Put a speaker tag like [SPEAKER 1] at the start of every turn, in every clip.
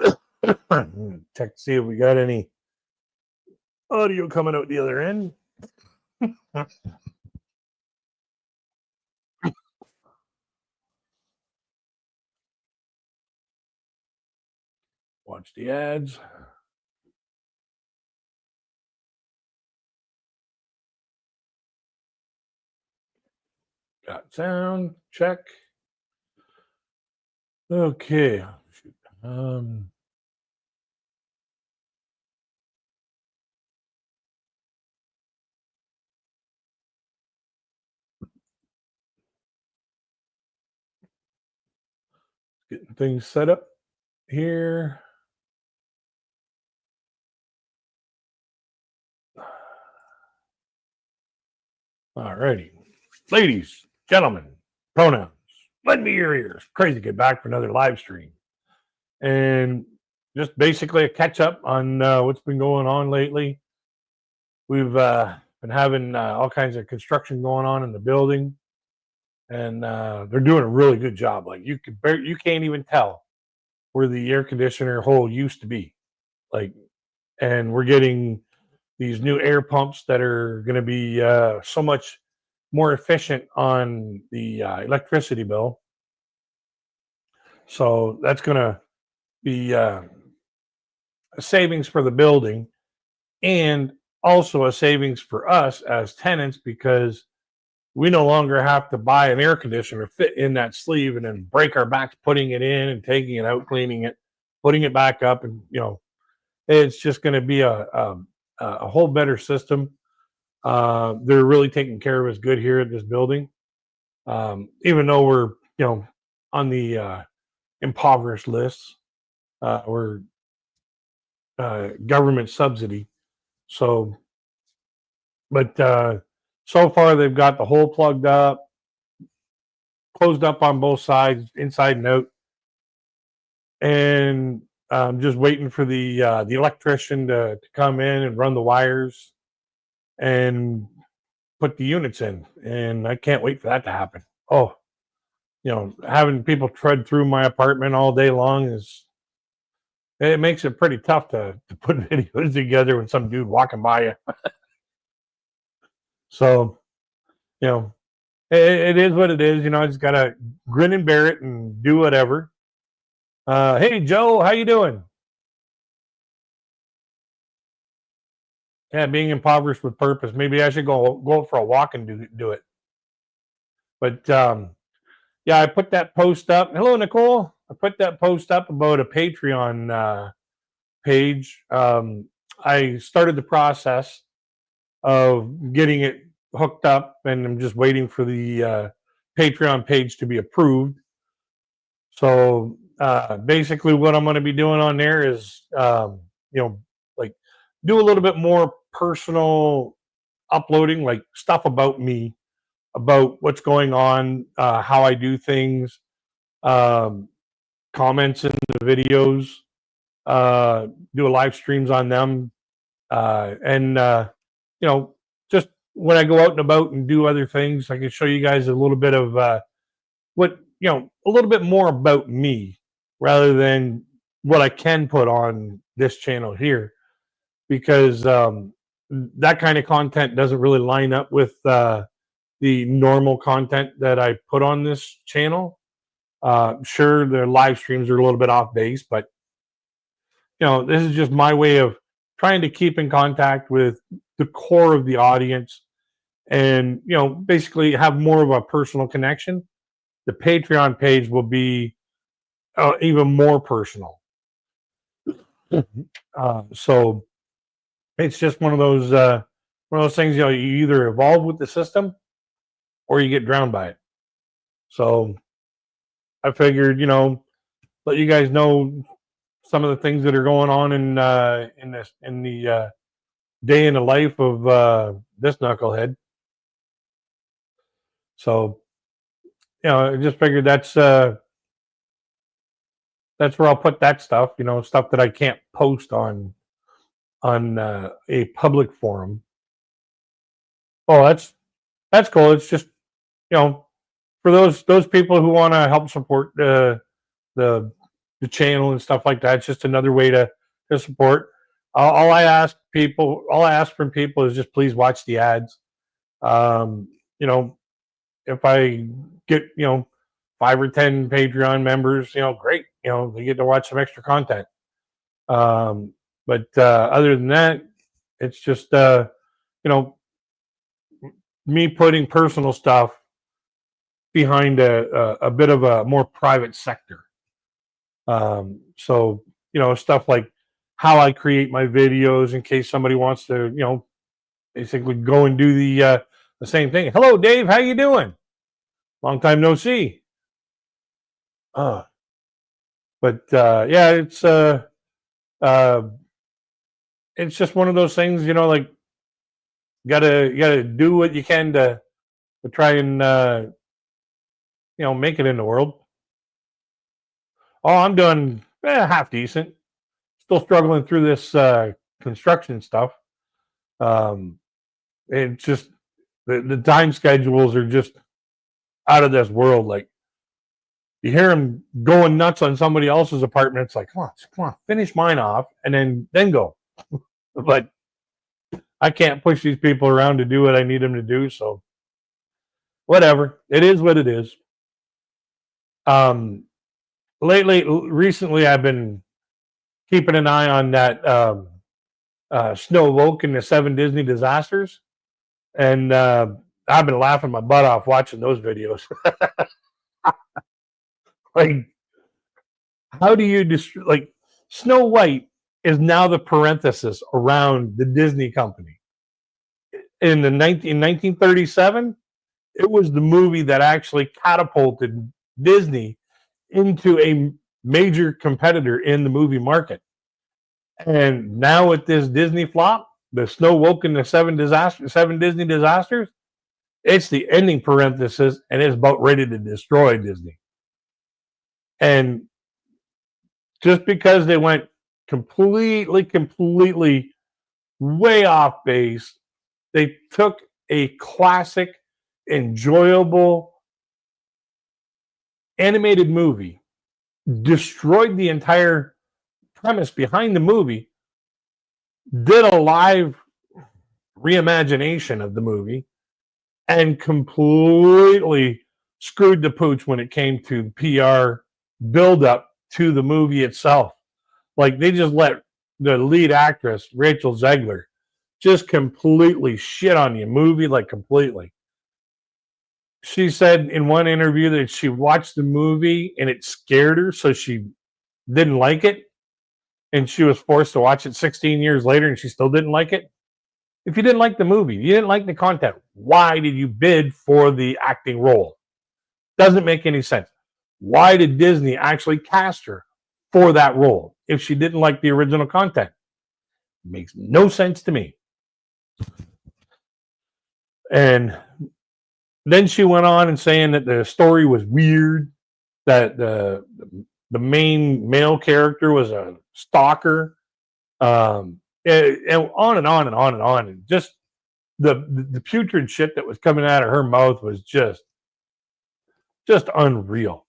[SPEAKER 1] Check to see if we got any audio coming out the other end. Watch the ads. Got sound. Check. Okay. Getting things set up here. All righty. Ladies, gentlemen, pronouns, lend me your ears. Crazy Kid back for another live stream. And just basically a catch up on what's been going on lately. We've been having all kinds of construction going on in the building, and they're doing a really good job. Like you can't even tell where the air conditioner hole used to be. Like, and we're getting these new air pumps that are going to be so much more efficient on the electricity bill. So that's going to be a savings for the building, and also a savings for us as tenants, because we no longer have to buy an air conditioner, fit in that sleeve, and then break our backs putting it in and taking it out, cleaning it, putting it back up. And, it's just going to be a whole better system. They're really taking care of us good here at this building. Even though we're, on the impoverished lists, we're government subsidy. So, but so far they've got the hole plugged up, closed up on both sides, inside and out, and just waiting for the electrician to come in and run the wires and put the units in. And I can't wait for that to happen. Oh, having people tread through my apartment all day long it makes it pretty tough to put videos together with some dude walking by you. So, it is what it is. I just gotta grin and bear it and do whatever. Hey Joe, how you doing? Yeah, being impoverished with purpose. Maybe I should go out for a walk and do it. But yeah, I put that post up. Hello, Nicole. I put that post up about a Patreon page. I started the process of getting it hooked up, and I'm just waiting for the Patreon page to be approved. So basically, what I'm going to be doing on there is, like do a little bit more personal uploading, like stuff about me, about what's going on, how I do things, comments in the videos, do live streams on them, and just when I go out and about and do other things, I can show you guys a little bit of a little bit more about me, rather than what I can put on this channel here, because that kind of content doesn't really line up with the normal content that I put on this channel. Sure, the live streams are a little bit off base, but this is just my way of trying to keep in contact with the core of the audience, and basically have more of a personal connection. The Patreon page will be even more personal. So it's just one of those things. You either evolve with the system or you get drowned by it. So I figured, let you guys know some of the things that are going on in the day in the life of this knucklehead. So, I just figured that's where I'll put that stuff. Stuff that I can't post on a public forum. Oh, that's cool. It's just for those people who want to help support the the channel and stuff like that. It's just another way to support. All I ask from people is just please watch the ads. You know, if I get 5 or 10 Patreon members, great. They get to watch some extra content. But other than that, it's just me putting personal stuff behind a bit of a more private sector. So stuff like how I create my videos in case somebody wants to basically go and do the same thing. Hello, Dave. How you doing? Long time no see. But yeah, it's just one of those things, like you gotta do what you can to try and make it in the world. Oh, I'm doing half decent. Still struggling through this construction stuff. It's just the time schedules are just out of this world. Like you hear them going nuts on somebody else's apartment. It's like, come on, finish mine off and then go. But I can't push these people around to do what I need them to do. So whatever, it is what it is. Recently, I've been keeping an eye on that Snow Woke and the 7 Disney disasters, and I've been laughing my butt off watching those videos. Like, how do you like Snow White is now the parenthesis around the Disney company. In 1937, it was the movie that actually catapulted Disney into a major competitor in the movie market. And now with this Disney flop, the Snow Woke and the 7 Disney disasters, it's the ending parenthesis, and it's about ready to destroy Disney. And just because they went completely way off base, they took a classic, enjoyable animated movie, destroyed the entire premise behind the movie, did a live reimagination of the movie, and completely screwed the pooch when it came to PR build-up to the movie itself. Like, they just let the lead actress, Rachel Zegler, just completely shit on the movie, like completely. She said in one interview that she watched the movie and it scared her, so she didn't like it. And she was forced to watch it 16 years later and she still didn't like it. If you didn't like the movie, you didn't like the content, why did you bid for the acting role? Doesn't make any sense. Why did Disney actually cast her for that role if she didn't like the original content? Makes no sense to me. And then she went on and saying that the story was weird, that the main male character was a stalker, and on and on and on and on. And just the putrid shit that was coming out of her mouth was just unreal.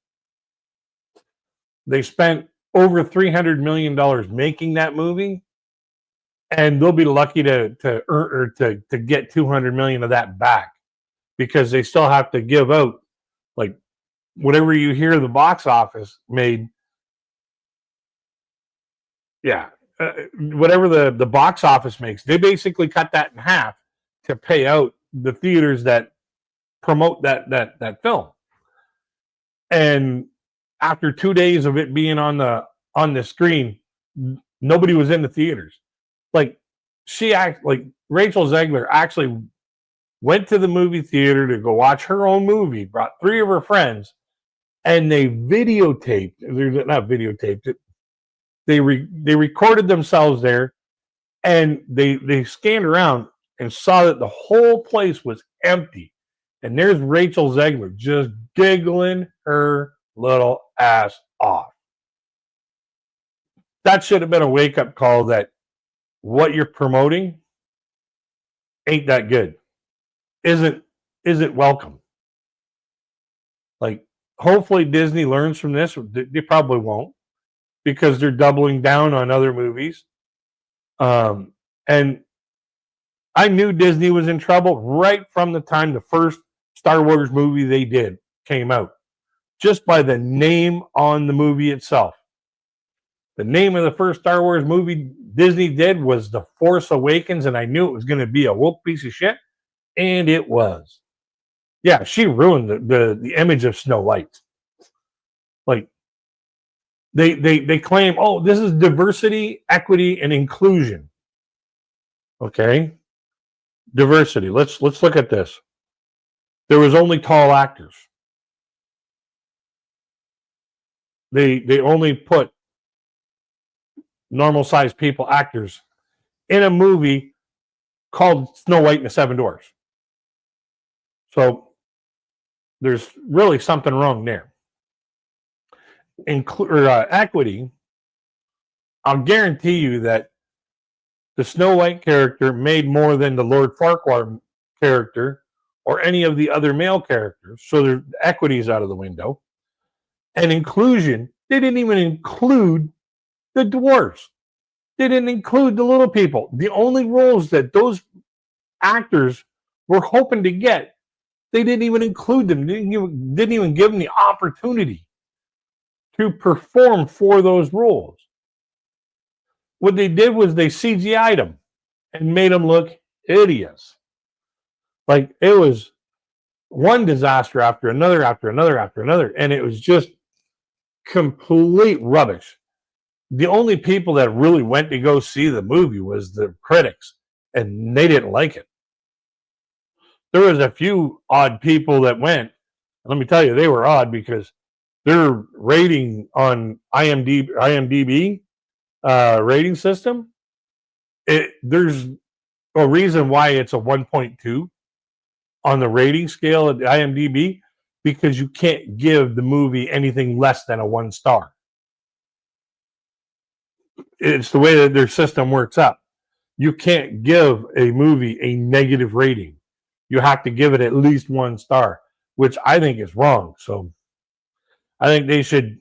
[SPEAKER 1] They spent over $300 million making that movie, and they'll be lucky to earn or to get $200 million of that back, because they still have to give out, like, whatever you hear the box office made. Yeah, whatever the box office makes, they basically cut that in half to pay out the theaters that promote that film. And after 2 days of it being on the screen, nobody was in the theaters. Like, Rachel Zegler actually went to the movie theater to go watch her own movie, brought 3 of her friends, and they videotaped. They're not videotaped it. They recorded themselves there, and they scanned around and saw that the whole place was empty. And there's Rachel Zegler just giggling her little ass off. That should have been a wake-up call that what you're promoting ain't that good. Isn't welcome. Like, hopefully Disney learns from this. They probably won't. because they're doubling down on other movies. And I knew Disney was in trouble right from the time the first Star Wars movie they did came out, just by the name on the movie itself. The name of the first Star Wars movie Disney did was The Force Awakens, and I knew it was going to be a woke piece of shit, and it was. Yeah, she ruined the image of Snow White. Like, they claim, oh, this is diversity, equity, and inclusion. Okay, diversity. Let's look at this. There was only tall actors. They only put normal sized people, actors, in a movie called Snow White and the Seven Dwarfs. So there's really something wrong there. Equity, I'll guarantee you that the Snow White character made more than the Lord Farquaad character or any of the other male characters. So the equity is out of the window. And inclusion, they didn't even include the dwarves. They didn't include the little people. The only roles that those actors were hoping to get, they didn't even include them. Didn't even give them the opportunity to perform for those roles. What they did was they CGI'd them and made them look hideous. Like, it was one disaster after another, and it was just complete rubbish. The only people that really went to go see the movie was the critics, and they didn't like it. There was a few odd people that went. Let me tell you, they were odd because their rating on IMDb rating system, there's a reason why it's a 1.2 on the rating scale at IMDb, because you can't give the movie anything less than a 1 star. It's the way that their system works out. You can't give a movie a negative rating. You have to give it at least 1 star, which I think is wrong. So I think they should,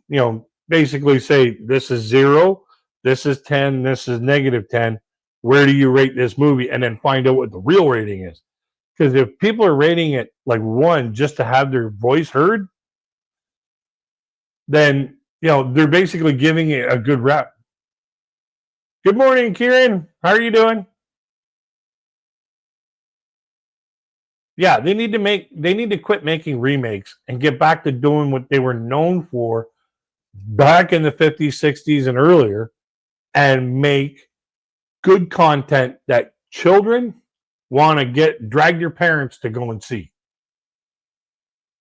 [SPEAKER 1] basically say this is 0, this is 10, this is -10. Where do you rate this movie? And then find out what the real rating is. Because if people are rating it like 1 just to have their voice heard, then, they're basically giving it a good rep. Good morning, Kieran. How are you doing? Yeah, they need to quit making remakes and get back to doing what they were known for back in the 50s, 60s, and earlier, and make good content that children want to drag their parents to go and see.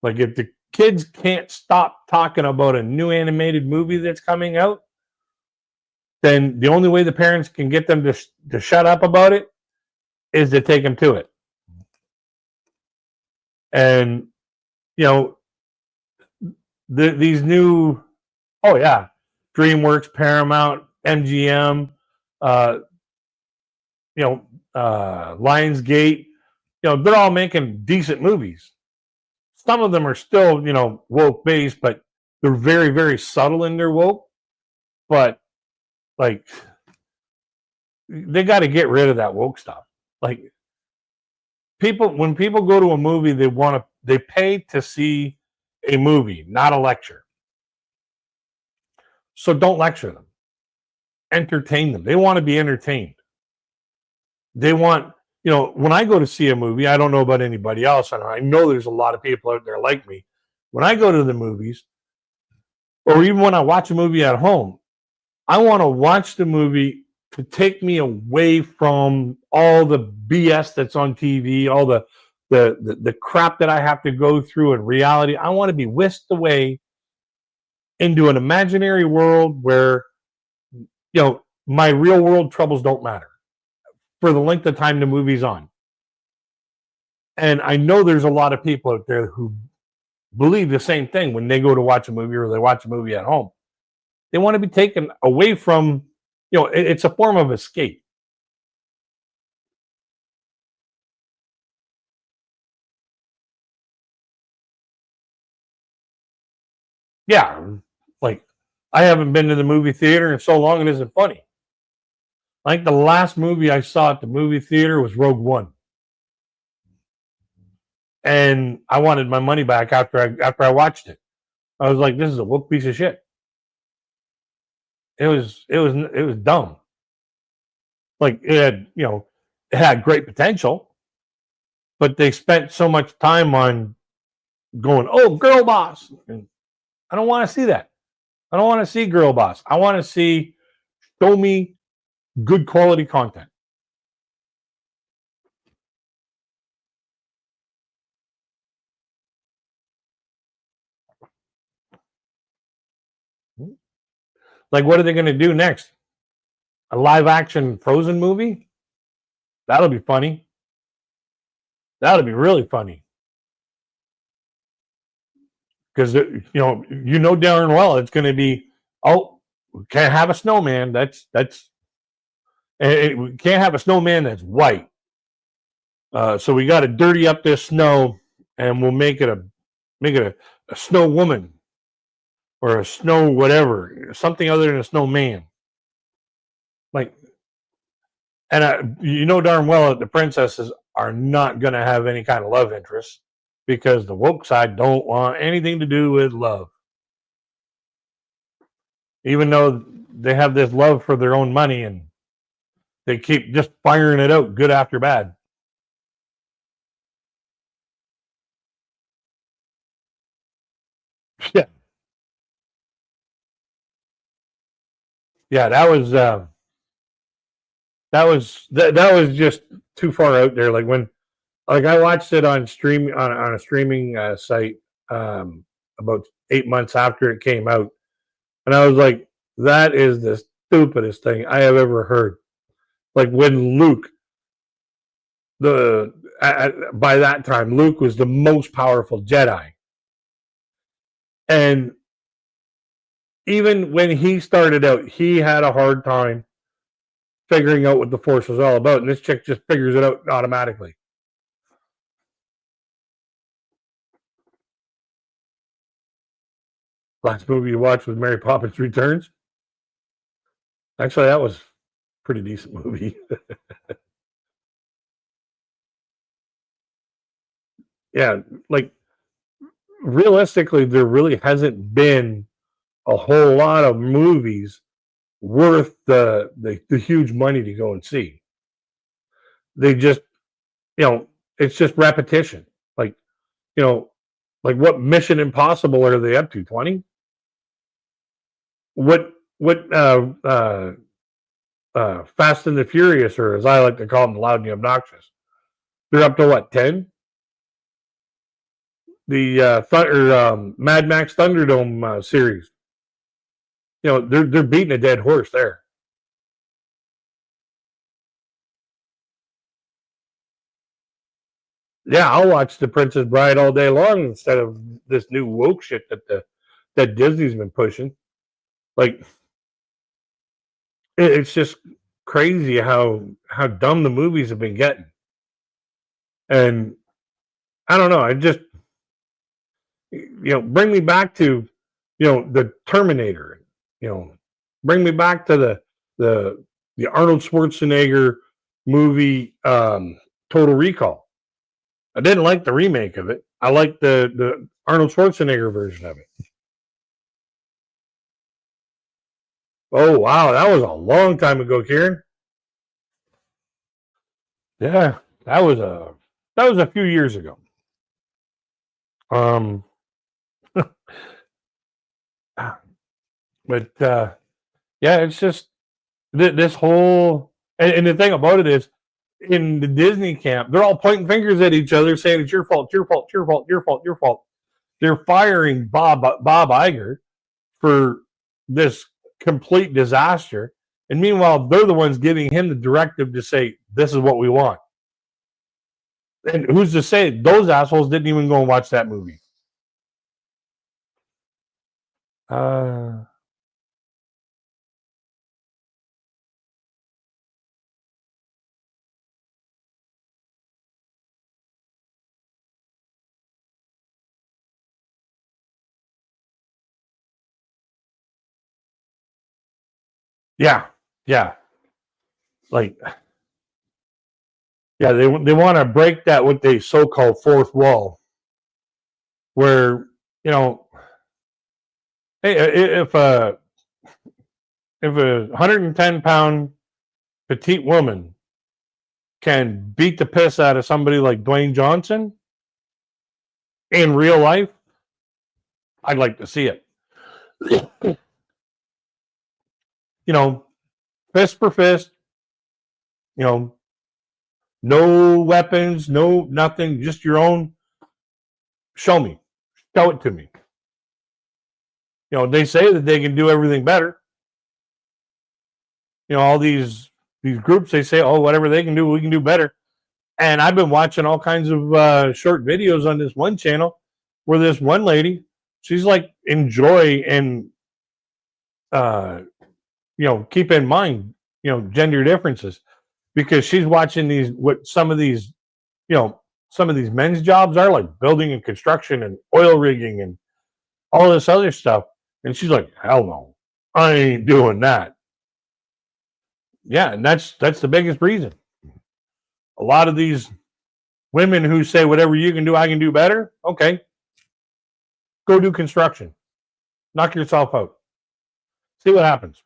[SPEAKER 1] Like, if the kids can't stop talking about a new animated movie that's coming out, then the only way the parents can get them to shut up about it is to take them to it. And, these new, oh yeah, DreamWorks, Paramount, MGM, Lionsgate, they're all making decent movies. Some of them are still, woke based, but they're very, very subtle in their woke. But, like, they got to get rid of that woke stuff. Like, when people go to a movie, they pay to see a movie, not a lecture. So don't lecture them. Entertain them. They want to be entertained. They want, when I go to see a movie, I don't know about anybody else, and I know there's a lot of people out there like me. When I go to the movies, or even when I watch a movie at home, I want to watch the movie to take me away from all the BS that's on TV, all the crap that I have to go through in reality. I want to be whisked away into an imaginary world where, my real world troubles don't matter for the length of time the movie's on. And I know there's a lot of people out there who believe the same thing when they go to watch a movie or they watch a movie at home. They want to be taken away from, it's a form of escape. Yeah, like, I haven't been to the movie theater in so long it isn't funny. Like the last movie I saw at the movie theater was Rogue One, and I wanted my money back after I watched it. I was like, "This is a woke piece of shit." It was dumb. Like it had great potential, but they spent so much time on going, "Oh, girl boss," and I don't want to see that. I don't want to see girl boss. I want to see show me good quality content. Like, what are they going to do next? A live action Frozen movie? That'll be funny. That'll be really funny because darn well it's going to be. Oh, we can't have a snowman. We can't have a snowman that's white. So we got to dirty up this snow, and we'll make it a snow woman or a snow whatever, something other than a snowman. Like, and darn well that the princesses are not going to have any kind of love interest because the woke side don't want anything to do with love, even though they have this love for their own money and they keep just firing it out good after bad. Yeah, yeah, that was just too far out there. Like I watched it on a streaming site about 8 months after it came out, and I was like, that is the stupidest thing I have ever heard. Like when Luke, by that time, Luke was the most powerful Jedi, and even when he started out, he had a hard time figuring out what the Force was all about, and this chick just figures it out automatically. Last movie you watched was Mary Poppins Returns. Actually, that was a pretty decent movie. Yeah, like realistically, there really hasn't been a whole lot of movies worth the huge money to go and see. They just, it's just repetition. Like, you know, like what Mission Impossible are they up to? 20? What Fast and the Furious, or as I like to call them, Loud and the Obnoxious? They're up to what, 10? The Mad Max Thunderdome series. They're beating a dead horse there. Yeah, I'll watch The Princess Bride all day long instead of this new woke shit that Disney's been pushing. Like, it's just crazy how dumb the movies have been getting. And I don't know. I just bring me back to the Terminator. Bring me back to the the Arnold Schwarzenegger movie, Total Recall. I didn't like the remake of it. I liked the Arnold Schwarzenegger version of it. Oh wow, that was a long time ago, Kieran. Yeah, that was a few years ago. Um, but yeah, it's just this whole and the thing about it is in the Disney camp, they're all pointing fingers at each other, saying it's your fault, your fault, your fault, your fault, your fault. They're firing Bob Iger for this complete disaster, and meanwhile, they're the ones giving him the directive to say this is what we want. And who's to say those assholes didn't even go and watch that movie? Uh, Yeah, yeah. Like, yeah, they want to break that what they so-called fourth wall, where you know, hey, if a 110-pound petite woman can beat the piss out of somebody like Dwayne Johnson in real life, I'd like to see it. You know, fist for fist. You know, no weapons, no nothing, just your own. Show me, show it to me. You know, they say that they can do everything better. You know, all these groups, they say, oh, whatever they can do, we can do better. And I've been watching all kinds of short videos on this one channel where this one lady, she's like, enjoy and you know, keep in mind, you know, gender differences, because she's watching these what some of these, you know, some of these men's jobs are, like building and construction and oil rigging and all this other stuff. And she's like, hell no, I ain't doing that. Yeah, and that's the biggest reason. A lot of these women who say whatever you can do, I can do better. Okay, go do construction. Knock yourself out. See what happens.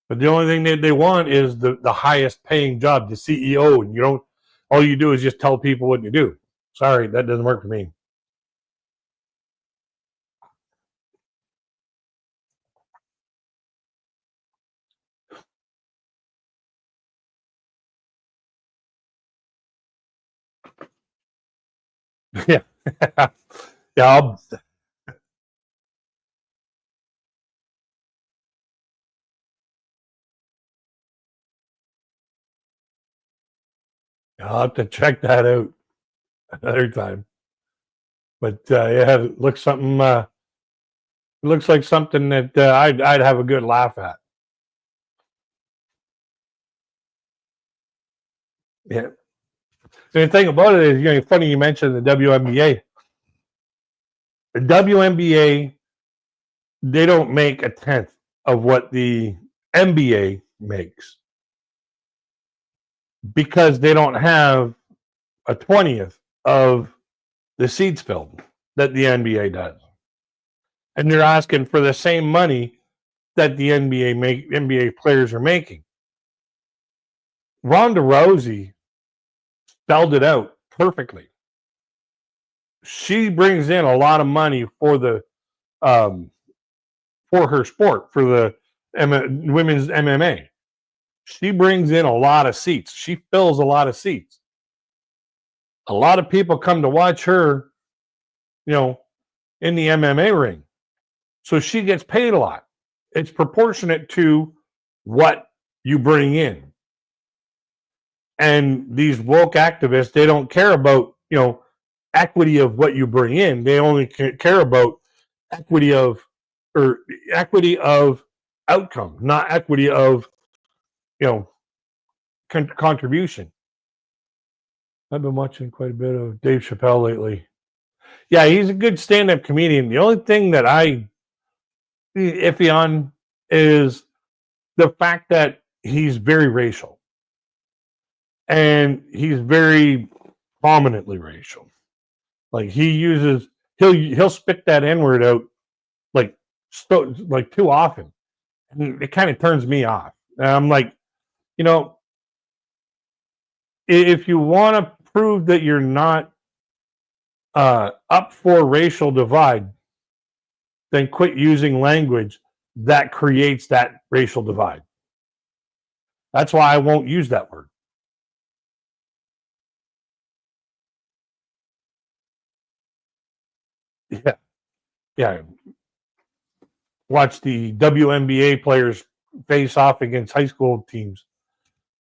[SPEAKER 1] But the only thing that they want is the highest paying job, the CEO, and you don't. All you do is just tell people what to do. Sorry, that doesn't work for me. Yeah, yeah. I'll have to check that out another time. But yeah, it looks something. It looks like something that I'd have a good laugh at. Yeah. The thing about it is, you know, funny you mentioned the WNBA. The WNBA, they don't make a tenth of what the NBA makes because they don't have a 20th of the seats filled that the NBA does. And they're asking for the same money that the NBA players are making. Ronda Rousey spelled it out perfectly. She brings in a lot of money for the for her sport, for the women's MMA. She brings in a lot of seats. She fills a lot of seats. A lot of people come to watch her, you know, in the MMA ring. So she gets paid a lot. It's proportionate to what you bring in. And these woke activists, they don't care about, you know, equity of what you bring in. They only care about equity of outcome, not equity of, you know, contribution. I've been watching quite a bit of Dave Chappelle lately. Yeah, he's a good stand-up comedian. The only thing that I iffy on is the fact that he's very racial, and he's very prominently racial. Like he'll spit that N-word out like like too often, and it kind of turns me off. And I'm like, you know, if you want to prove that you're not up for racial divide, then quit using language that creates that racial divide. That's why I won't use that word. Yeah, yeah. Watch the WNBA players face off against high school teams,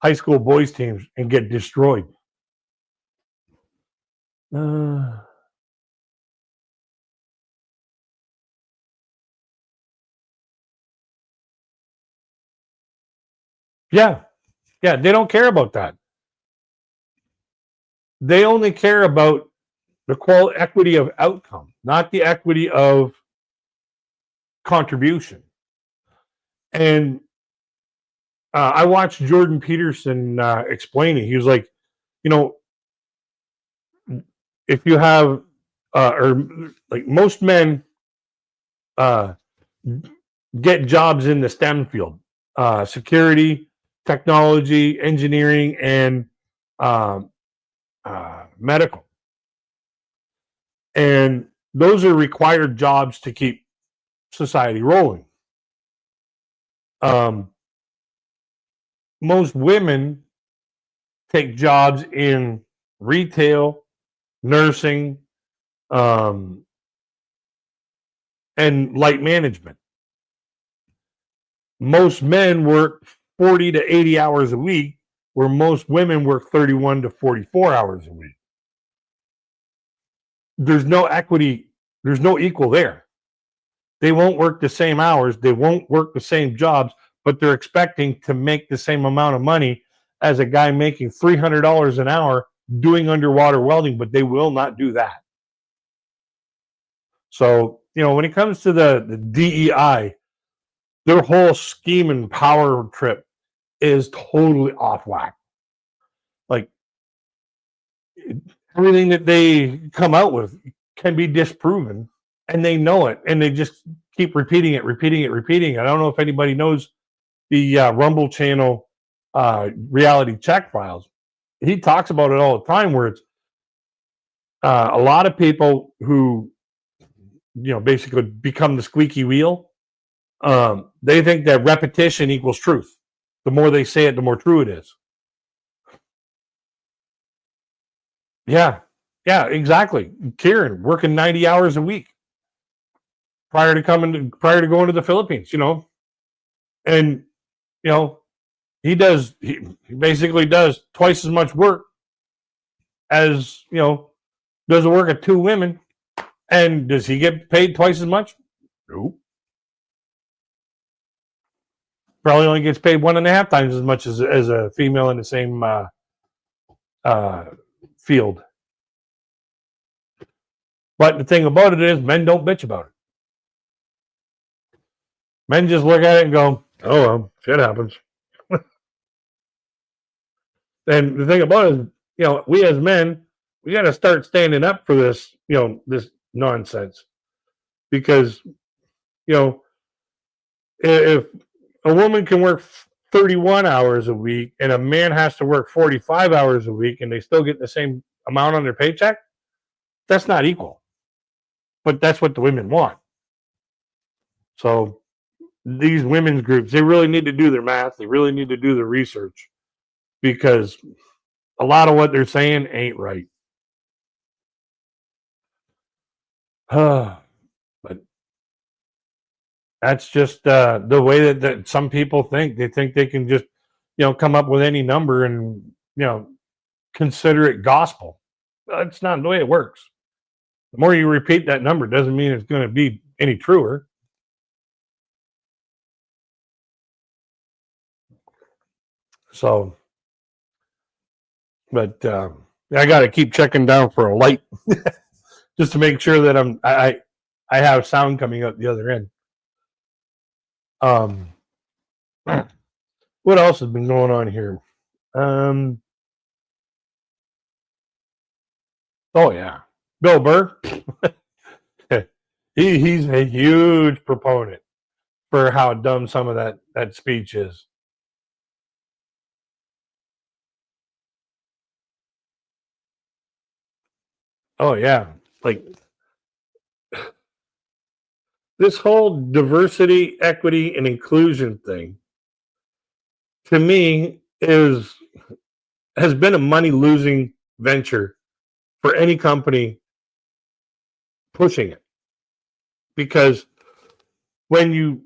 [SPEAKER 1] high school boys teams, and get destroyed. Uh, yeah, yeah. They don't care about that. They only care about the equity of outcome, not the equity of contribution. And I watched Jordan Peterson explain it. He was like, you know, if you have, or like most men uh, get jobs in the STEM field, security, technology, engineering, and um, medical. And those are required jobs to keep society rolling. Most women take jobs in retail, nursing, um, and light management. Most men work 40 to 80 hours a week, where most women work 31 to 44 hours a week. There's no equity, there's no equal there. They won't work the same hours, they won't work the same jobs, but they're expecting to make the same amount of money as a guy making $300 an hour doing underwater welding, but they will not do that. So, you know, when it comes to the DEI, their whole scheme and power trip is totally off whack. Like, everything that they come out with can be disproven, and they know it, and they just keep repeating it. I don't know if anybody knows the Rumble channel reality check files. He talks about it all the time, where it's a lot of people who, you know, basically become the squeaky wheel. They think that repetition equals truth. The more they say it, the more true it is. Yeah, exactly. Kieran working 90 hours a week prior to going to the Philippines, you know, and you know he basically does twice as much work as, you know, does the work of two women. And does he get paid twice as much? Nope. Probably only gets paid 1.5 times as much as a female in the same field. But the thing about it is, men don't bitch about it. Men just look at it and go, "Oh well, shit happens." And the thing about it is, you know, we as men, we got to start standing up for this, you know, this nonsense, because, you know, if a woman can work 31 hours a week and a man has to work 45 hours a week and they still get the same amount on their paycheck, that's not equal. But that's what the women want. So these women's groups, they really need to do their math. They really need to do their research, because a lot of what they're saying ain't right. But that's just the way that some people think. They think they can just, you know, come up with any number and, you know, consider it gospel. That's not the way it works. The more you repeat that number doesn't mean it's going to be any truer. So, but I got to keep checking down for a light just to make sure that I have sound coming out the other end. What else has been going on here? Oh yeah, Bill Burr. He's a huge proponent for how dumb some of that speech is. Oh yeah, like this whole diversity, equity, and inclusion thing, to me, has been a money losing venture for any company pushing it, because when you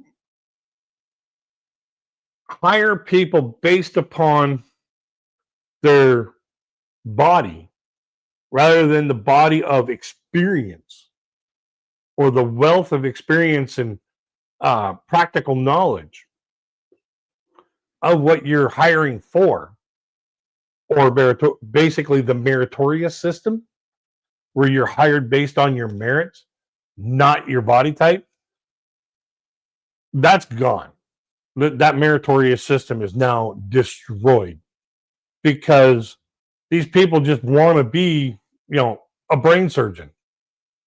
[SPEAKER 1] hire people based upon their body rather than the body of experience, or the wealth of experience and practical knowledge of what you're hiring for, or basically the meritorious system, where you're hired based on your merits, not your body type, that's gone. that meritorious system is now destroyed because these people just want to be, a brain surgeon.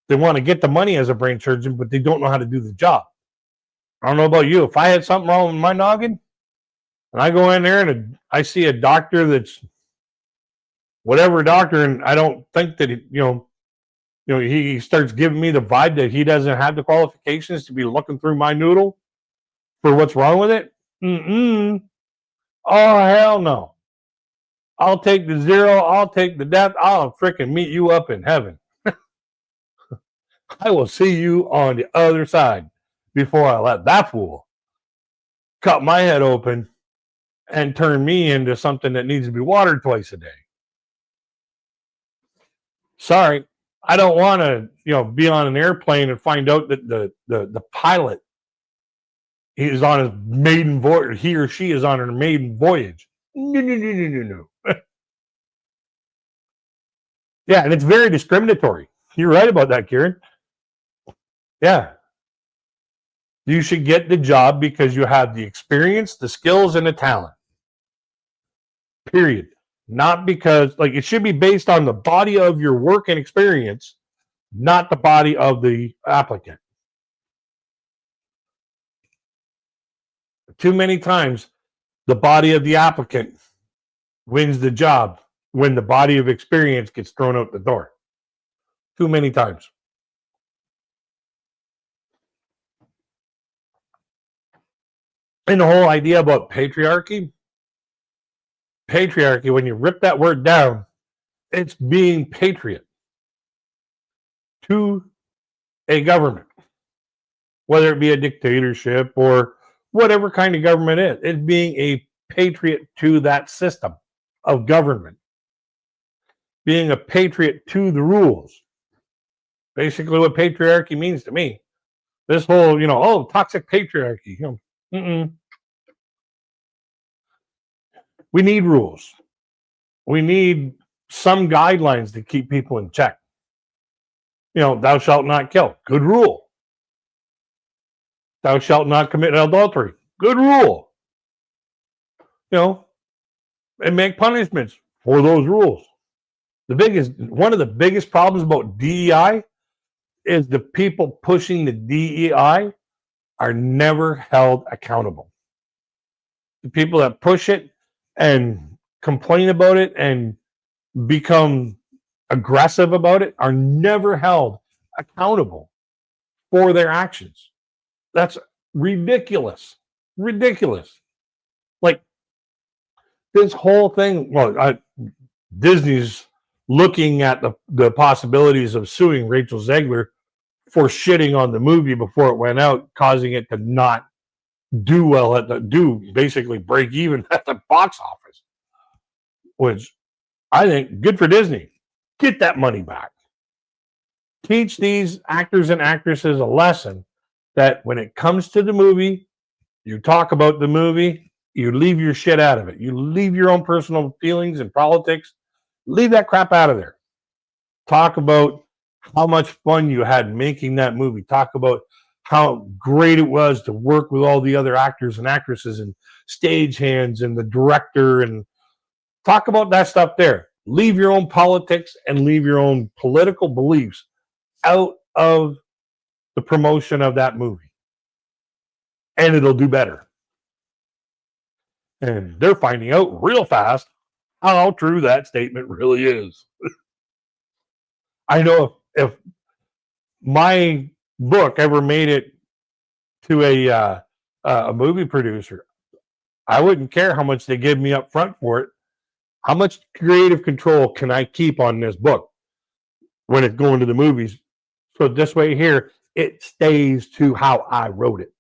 [SPEAKER 1] They want to get the money as a brain surgeon, but they don't know how to do the job. I don't know about you. If I had something wrong with my noggin and I go in there and I see a doctor that's whatever doctor, and I don't think that, he starts giving me the vibe that he doesn't have the qualifications to be looking through my noodle for what's wrong with it. Oh, hell no. I'll take the zero. I'll take the death. I'll freaking meet you up in heaven. I will see you on the other side before I let that fool cut my head open and turn me into something that needs to be watered twice a day. Sorry, I don't want to, be on an airplane and find out that the pilot is on his maiden voyage. He or she is on her maiden voyage. No. Yeah, and it's very discriminatory. You're right about that, Kieran. Yeah. You should get the job because you have the experience, the skills, and the talent. Period. Not because, it should be based on the body of your work and experience, not the body of the applicant. Too many times, the body of the applicant wins the job when the body of experience gets thrown out the door. Too many times. And the whole idea about patriarchy, when you rip that word down, it's being patriot to a government, whether it be a dictatorship or whatever kind of government it is. It's being a patriot to that system of government, being a patriot to the rules. Basically, what patriarchy means to me. This whole, toxic patriarchy. We need rules. We need some guidelines to keep people in check. Thou shalt not kill. Good rule. Thou shalt not commit adultery. Good rule. And make punishments for those rules. One of the biggest problems about DEI is the people pushing the DEI are never held accountable. The people that push it and complain about it and become aggressive about it are never held accountable for their actions. That's ridiculous. Ridiculous. This whole thing, Disney's looking at the possibilities of suing Rachel Zegler for shitting on the movie before it went out, causing it to not do well basically break even at the box office, which I think good for Disney. Get that money back. Teach these actors and actresses a lesson that when it comes to the movie, you talk about the movie, you leave your shit out of it. You leave your own personal feelings and politics. Leave that crap out of there. Talk about how much fun you had making that movie. Talk about how great it was to work with all the other actors and actresses and stagehands and the director, and talk about that stuff there. Leave your own politics and leave your own political beliefs out of the promotion of that movie. And it'll do better. And they're finding out real fast how true that statement really is. I know if my book ever made it to a movie producer, I wouldn't care how much they give me up front for it. How much creative control can I keep on this book when it's going to the movies? So this way here, it stays to how I wrote it.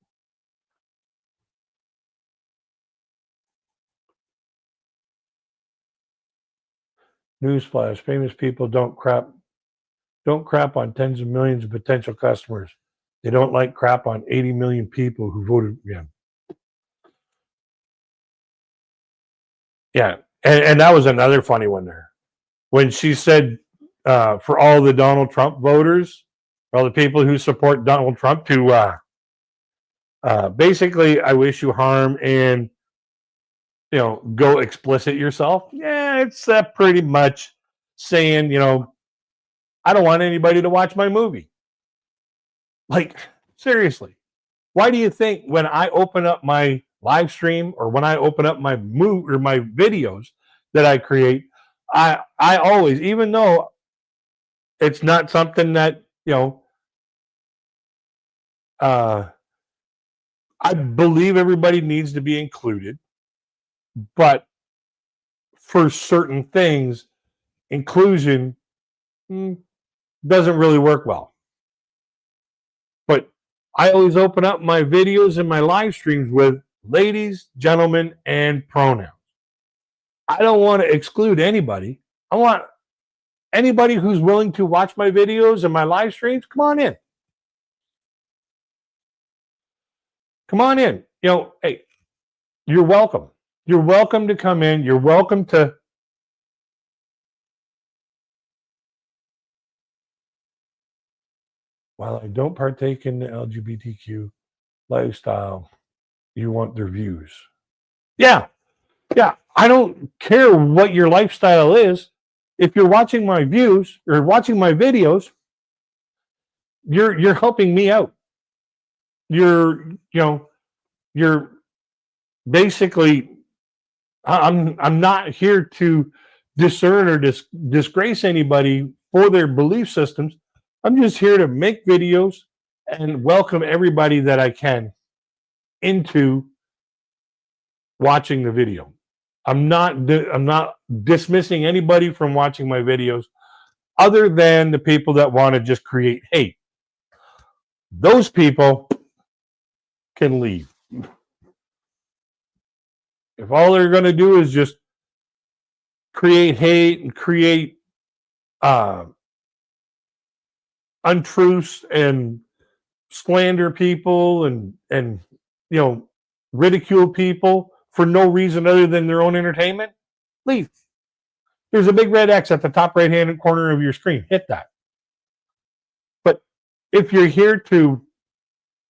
[SPEAKER 1] Newsflash: famous people don't crap on tens of millions of potential customers. They don't like crap on 80 million people who voted. Yeah. And that was another funny one there. When she said for all the Donald Trump voters, all the people who support Donald Trump to Basically, I wish you harm and go explicit yourself. Yeah, it's pretty much saying I don't want anybody to watch my movie. Like, seriously, why do you think when I open up my live stream or when I open up my or my videos that I create, I always, even though it's not something that uh, I believe everybody needs to be included, but for certain things, inclusion doesn't really work well. But I always open up my videos and my live streams with ladies, gentlemen, and pronouns. I don't want to exclude anybody. I want anybody who's willing to watch my videos and my live streams, come on in. Come on in. Hey, you're welcome. You're welcome to come in. You're welcome to. While I don't partake in the LGBTQ lifestyle, you want their views. Yeah. I don't care what your lifestyle is. If you're watching my views or watching my videos, you're helping me out. You're basically, I'm not here to discern or disgrace anybody for their belief systems. I'm just here to make videos and welcome everybody that I can into watching the video. I'm not dismissing anybody from watching my videos other than the people that want to just create hate. Those people can leave. If all they're going to do is just create hate and create untruths and slander people and ridicule people for no reason other than their own entertainment, leave. There's a big red X at the top right-hand corner of your screen. Hit that. But if you're here to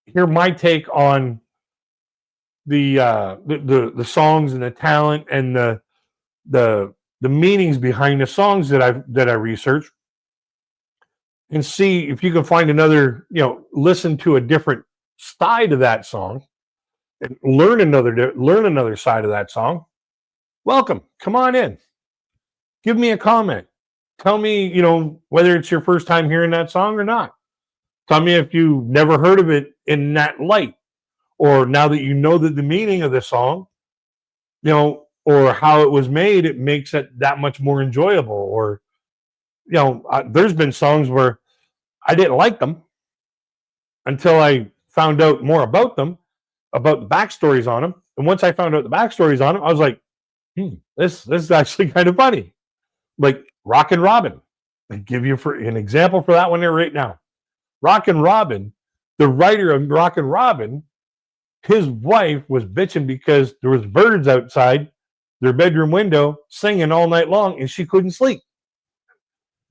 [SPEAKER 1] hear my take on the songs and the talent and the meanings behind the songs that I research, and see if you can find another, listen to a different side of that song and learn another side of that song, welcome. Come on in. Give me a comment. Tell me, whether it's your first time hearing that song or not. Tell me if you've never heard of it in that light, or now that you know that the meaning of the song, or how it was made, it makes it that much more enjoyable. Or, there's been songs where I didn't like them until I found out more about them, about the backstories on them. And once I found out the backstories on them, I was like, this is actually kind of funny. Like Rockin' Robin. I give you for an example for that one there right now. Rockin' Robin, the writer of Rockin' Robin, his wife was bitching because there was birds outside their bedroom window singing all night long and she couldn't sleep.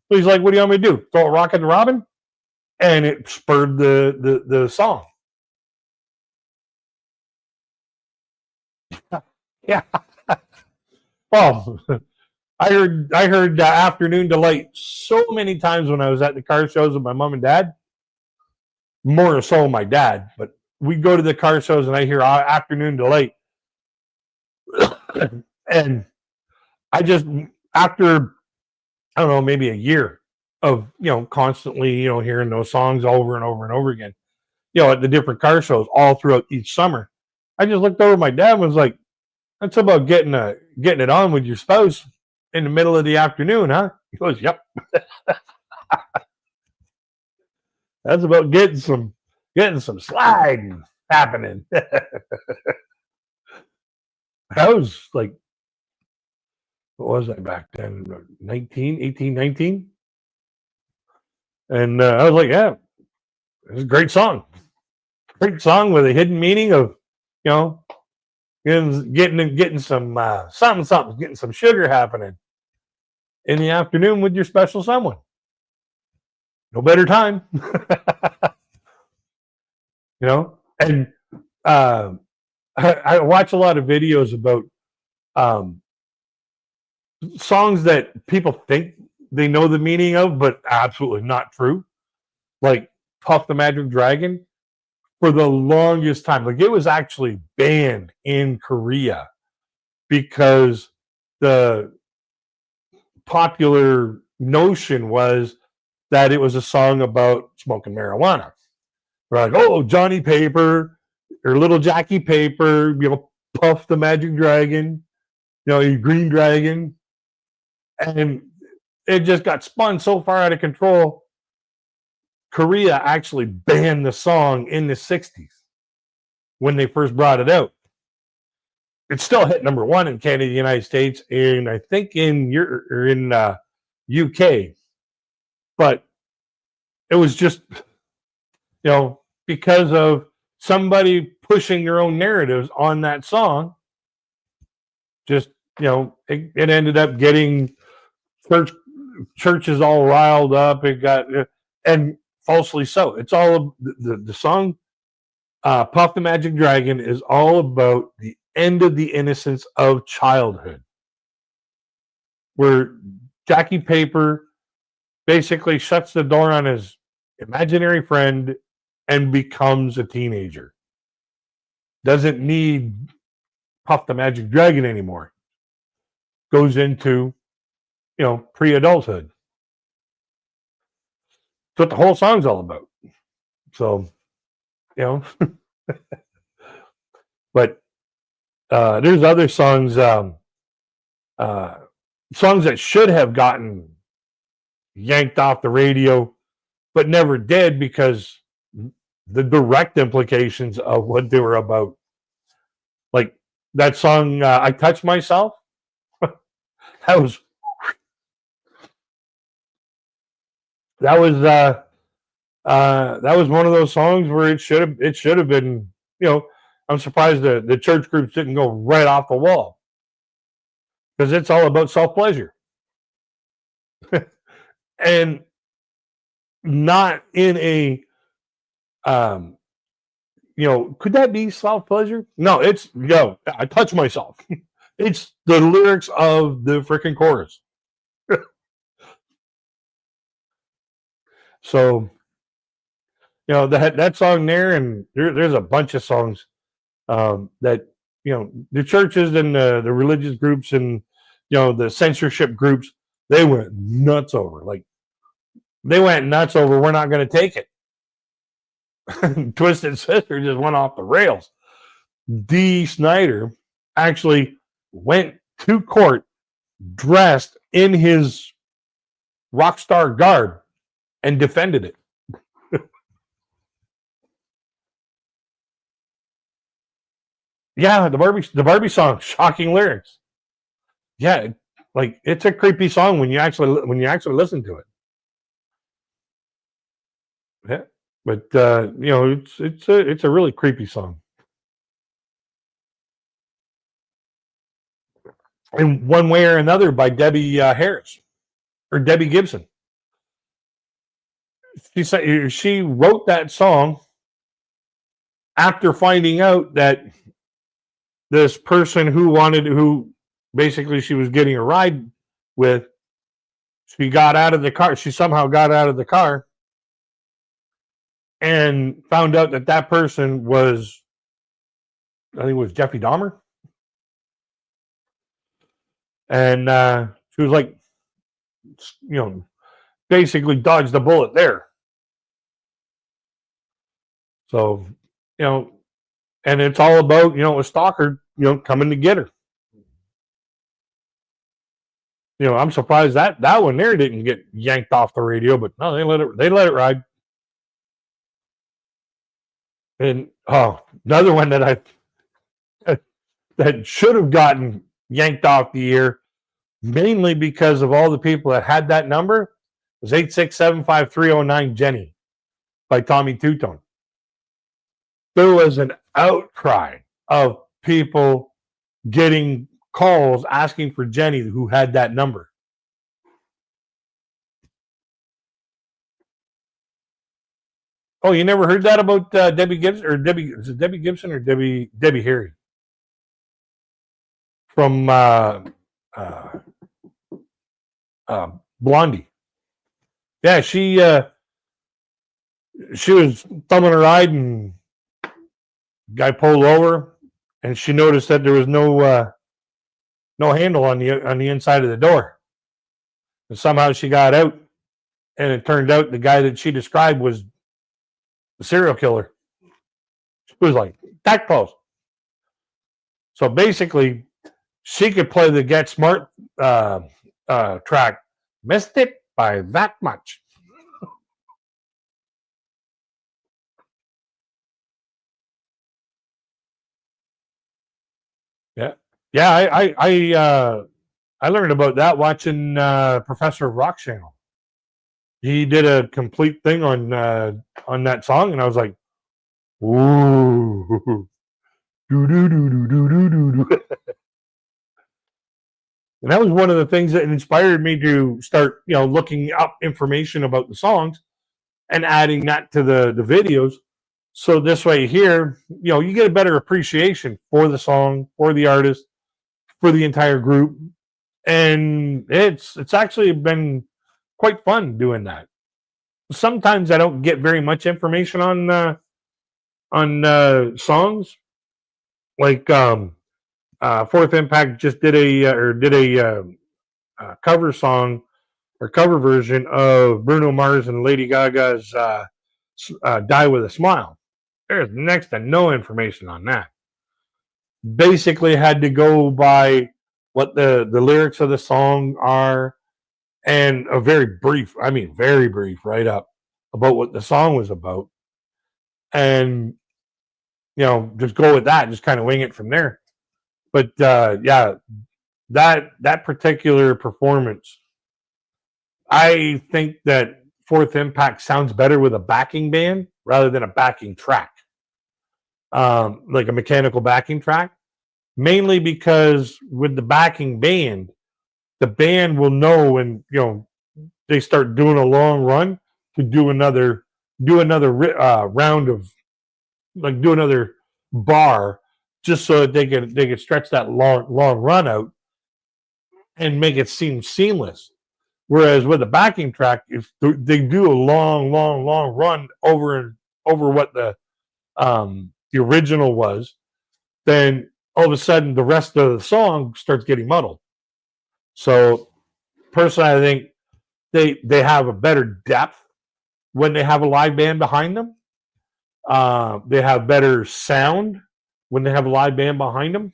[SPEAKER 1] So he's like, what do you want me to do? Throw a Rockin' Robin? And it spurred the song. Yeah. Oh, I heard Afternoon Delight so many times when I was at the car shows with my mom and dad. More so my dad, but we go to the car shows and I hear Afternoon Delight. And I just, after, I don't know, maybe a year of, constantly, hearing those songs over and over and over again, at the different car shows all throughout each summer, I just looked over at my dad and was like, that's about getting it on with your spouse in the middle of the afternoon, huh? He goes, yep. That's about getting some sliding happening. I was like, what was I back then? 18, 19? And I was like, yeah, it's a great song. Great song with a hidden meaning of, getting some something, getting some sugar happening in the afternoon with your special someone. No better time. And uh, I watch a lot of videos about um, songs that people think they know the meaning of, but absolutely not true. Like Puff the Magic Dragon, for the longest time, like it was actually banned in Korea because the popular notion was that it was a song about smoking marijuana. We're like, oh, Johnny Paper or Little Jackie Paper, Puff the Magic Dragon, Green Dragon. And it just got spun so far out of control. Korea actually banned the song in the 60s when they first brought it out. It still hit number one in Canada, the United States, and I think in UK. But it was just, because of somebody pushing their own narratives on that song, just, it ended up getting churches all riled up. It got, and falsely so. It's all the song Puff the Magic Dragon is all about the end of the innocence of childhood, where Jackie Paper basically shuts the door on his imaginary friend and becomes a teenager. Doesn't need Puff the Magic Dragon anymore. Goes into, pre-adulthood. That's what the whole song's all about. So, but there's other songs, songs that should have gotten yanked off the radio, but never did because the direct implications of what they were about. Like that song, I Touch Myself. that was that was one of those songs where it should have been, I'm surprised the church groups didn't go right off the wall, because it's all about self-pleasure. And not in a could that be self-pleasure? No, it's I touch myself. It's the lyrics of the freaking chorus. So, that song there, and there's a bunch of songs that the churches and the religious groups and the censorship groups, they went nuts over. Like they went nuts over. We're not going to take it. Twisted Sister just went off the rails. Dee Snider actually went to court dressed in his rock star garb and defended it. Yeah, the Barbie song, shocking lyrics. Yeah, like it's a creepy song when you actually listen to it. Yeah, but it's a really creepy song. In one way or another, by Debbie Harris or Debbie Gibson. She said she wrote that song after finding out that this person who basically she was getting a ride with, she got out of the car. She somehow got out of the car and found out that person was, I think it was Jeffrey Dahmer. And she was like, basically dodged the bullet there. So, and it's all about, a stalker, coming to get her. I'm surprised that one there didn't get yanked off the radio, but no, they let it ride. And another one that that should have gotten yanked off the air, mainly because of all the people that had that number, was 8675309 Jenny by Tommy Tutone. There was an outcry of people getting calls asking for Jenny who had that number. Oh, you never heard that about Debbie Gibson or Debbie? Is it Debbie Gibson or Debbie Harry from uh, Blondie? Yeah, she was thumbing her ride and guy pulled over, and she noticed that there was no handle on the inside of the door, and somehow she got out, and it turned out the guy that she described was the serial killer. She was like that close. So basically, she could play the Get Smart track. Missed it by that much. Yeah, yeah. I learned about that watching Professor Rock Channel. He did a complete thing on that song, and I was like, ooh, do do do do do do do do. And that was one of the things that inspired me to start, looking up information about the songs and adding that to the videos. So this way here, you get a better appreciation for the song, for the artist, for the entire group. And it's actually been quite fun doing that. Sometimes I don't get very much information on songs. Like Fourth Impact just did a cover song or cover version of Bruno Mars and Lady Gaga's "Die with a Smile." There's next to no information on that. Basically, had to go by what the lyrics of the song are, and a very brief write up about what the song was about, and just go with that, just kind of wing it from there. But yeah, that particular performance, I think that Fourth Impact sounds better with a backing band rather than a backing track, like a mechanical backing track. Mainly because with the backing band, the band will know when they start doing a long run to do another round of, like, do another bar, just so that they could stretch that long run out and make it seem seamless. Whereas with a backing track, if they do a long run over what the original was, then all of a sudden the rest of the song starts getting muddled. So personally, I think they have a better depth when they have a live band behind them. They have better sound when they have a live band behind them.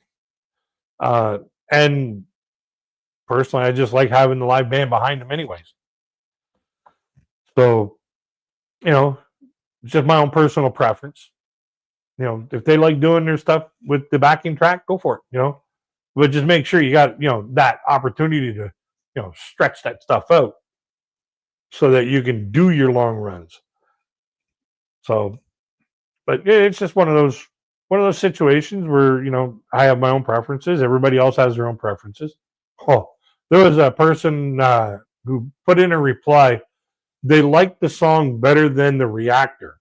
[SPEAKER 1] And personally, I just like having the live band behind them anyways. So, it's just my own personal preference. If they like doing their stuff with the backing track, go for it, but just make sure you got, that opportunity to, stretch that stuff out so that you can do your long runs. So, but it's just one of those situations where, I have my own preferences. Everybody else has their own preferences. Oh, there was a person who put in a reply. They liked the song better than the Reactor.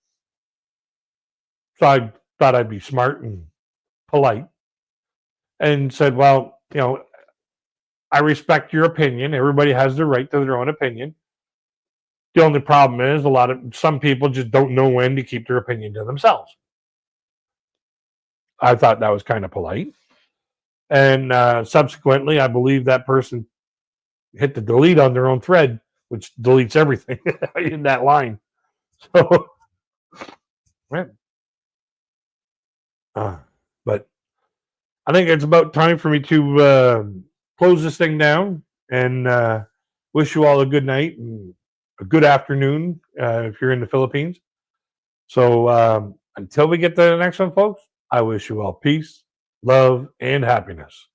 [SPEAKER 1] So I thought I'd be smart and polite and said, well, I respect your opinion. Everybody has the right to their own opinion. The only problem is some people just don't know when to keep their opinion to themselves. I thought that was kind of polite. And subsequently, I believe that person hit the delete on their own thread, which deletes everything in that line. So, right. But I think it's about time for me to close this thing down and wish you all a good night and a good afternoon if you're in the Philippines. So until we get to the next one, folks, I wish you all peace, love, and happiness.